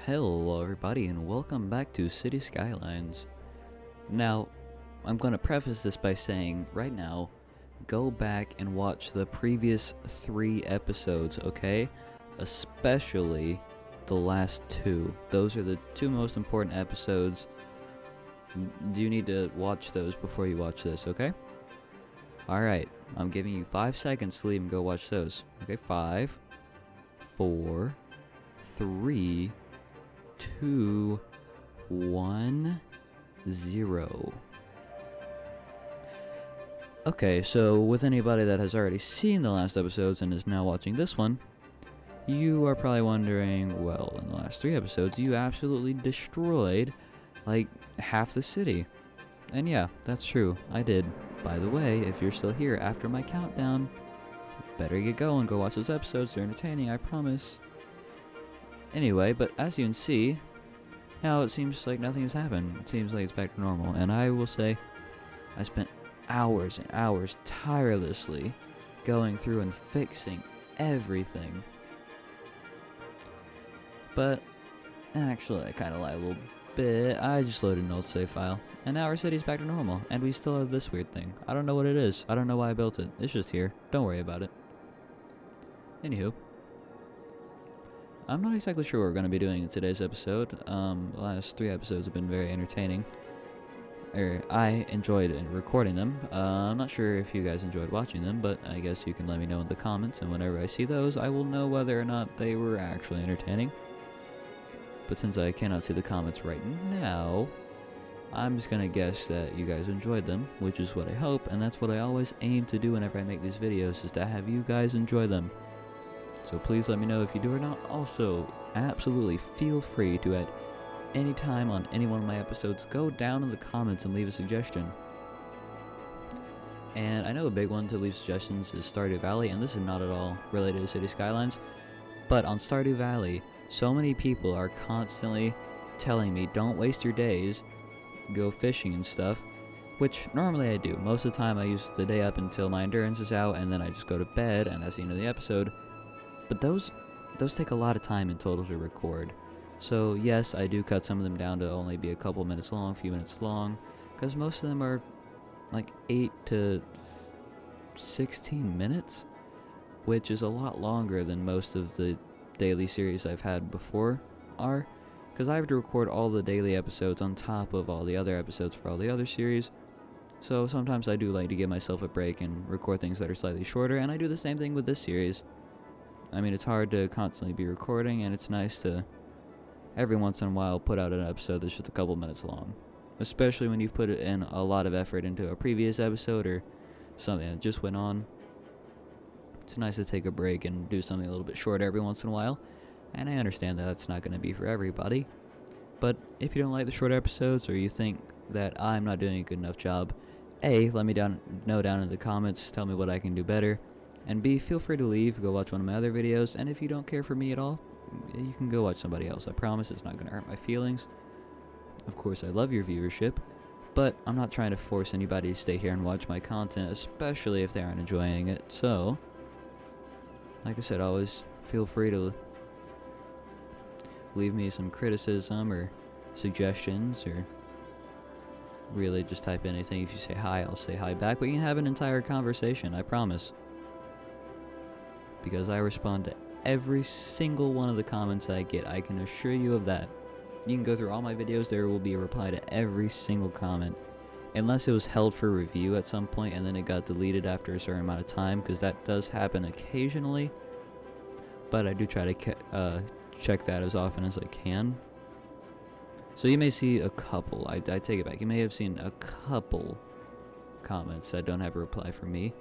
Hello everybody and welcome back to City Skylines. Now, I'm going to preface this by saying, right now, go back and watch the previous 3 episodes, okay? Especially the last 2. Those are the 2 most important episodes. You need to watch those before you watch this, okay? Alright, I'm giving you 5 seconds to leave and go watch those. Okay, 5, 4, 3, 2, 1, 0. Okay, so with anybody that has already seen the last episodes and is now watching this one, you are probably wondering, well, in the last 3 episodes, you absolutely destroyed, like, half the city. And yeah, that's true, I did. By the way, if you're still here after my countdown, better get going, go watch those episodes, they're entertaining, I promise. Anyway, but as you can see, now it seems like nothing has happened. It seems like it's back to normal. And I will say, I spent hours and hours tirelessly going through and fixing everything. But, actually, I kind of lied a little bit. I just loaded an old save file. And now our city's back to normal. And we still have this weird thing. I don't know what it is. I don't know why I built it. It's just here. Don't worry about it. Anywho. I'm not exactly sure what we're going to be doing in today's episode. The last 3 episodes have been very entertaining. I enjoyed recording them. I'm not sure if you guys enjoyed watching them, but I guess you can let me know in the comments, and whenever I see those, I will know whether or not they were actually entertaining. But since I cannot see the comments right now, I'm just going to guess that you guys enjoyed them, which is what I hope, and that's what I always aim to do whenever I make these videos, is to have you guys enjoy them. So please let me know if you do or not. Also, absolutely feel free to at any time on any one of my episodes go down in the comments and leave a suggestion. And I know a big one to leave suggestions is Stardew Valley, and this is not at all related to City Skylines, but on Stardew Valley, so many people are constantly telling me don't waste your days, go fishing and stuff, which normally I do. Most of the time I use the day up until my endurance is out, and then I just go to bed, and that's the end of the episode. But those take a lot of time in total to record. So yes, I do cut some of them down to only be a couple minutes long, a few minutes long, because most of them are like 8 to 16 minutes, which is a lot longer than most of the daily series I've had before are, because I have to record all the daily episodes on top of all the other episodes for all the other series. So sometimes I do like to give myself a break and record things that are slightly shorter, and I do the same thing with this series. I mean, it's hard to constantly be recording, and it's nice to, every once in a while, put out an episode that's just a couple minutes long. Especially when you've put in a lot of effort into a previous episode or something that just went on. It's nice to take a break and do something a little bit shorter every once in a while. And I understand that that's not going to be for everybody. But if you don't like the short episodes, or you think that I'm not doing a good enough job, A, let me know down in the comments, tell me what I can do better. And B, feel free to leave, go watch one of my other videos, and if you don't care for me at all, you can go watch somebody else. I promise it's not going to hurt my feelings. Of course, I love your viewership, but I'm not trying to force anybody to stay here and watch my content, especially if they aren't enjoying it. So, like I said, always feel free to leave me some criticism or suggestions, or really just type in anything. If you say hi, I'll say hi back. We can have an entire conversation, I promise. Because I respond to every single one of the comments I get, I can assure you of that. You can go through all my videos, there will be a reply to every single comment. Unless it was held for review at some point and then it got deleted after a certain amount of time, because that does happen occasionally. But I do try to check that as often as I can. So you may see a couple, I take it back, you may have seen a couple comments that don't have a reply from me.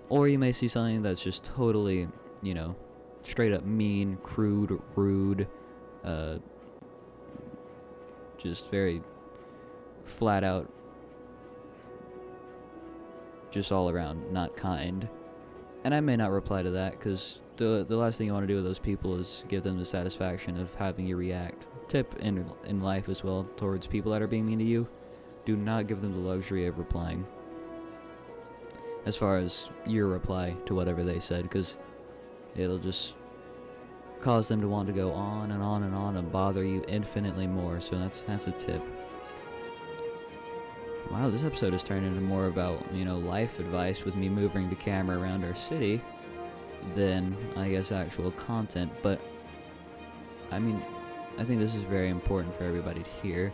Or you may see something that's just totally, you know, straight up mean, crude, rude, just very flat out, just all around not kind. And I may not reply to that, because the last thing you want to do with those people is give them the satisfaction of having you react. Tip in life as well, towards people that are being mean to you, do not give them the luxury of replying. As far as your reply to whatever they said, because it'll just cause them to want to go on and on and on and bother you infinitely more. So that's a tip. Wow, this episode has turned into more about, life advice with me moving the camera around our city than, I guess, actual content. But, I think this is very important for everybody to hear.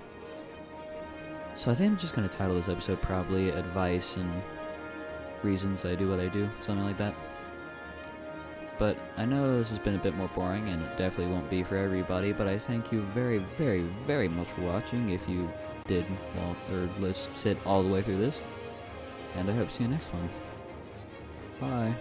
So I think I'm just going to title this episode probably Advice and Reasons I Do What I Do, something like that. But I know this has been a bit more boring, and it definitely won't be for everybody, but I thank you very, very, very much for watching, if you did sit all the way through this. And I hope to see you next one. Bye.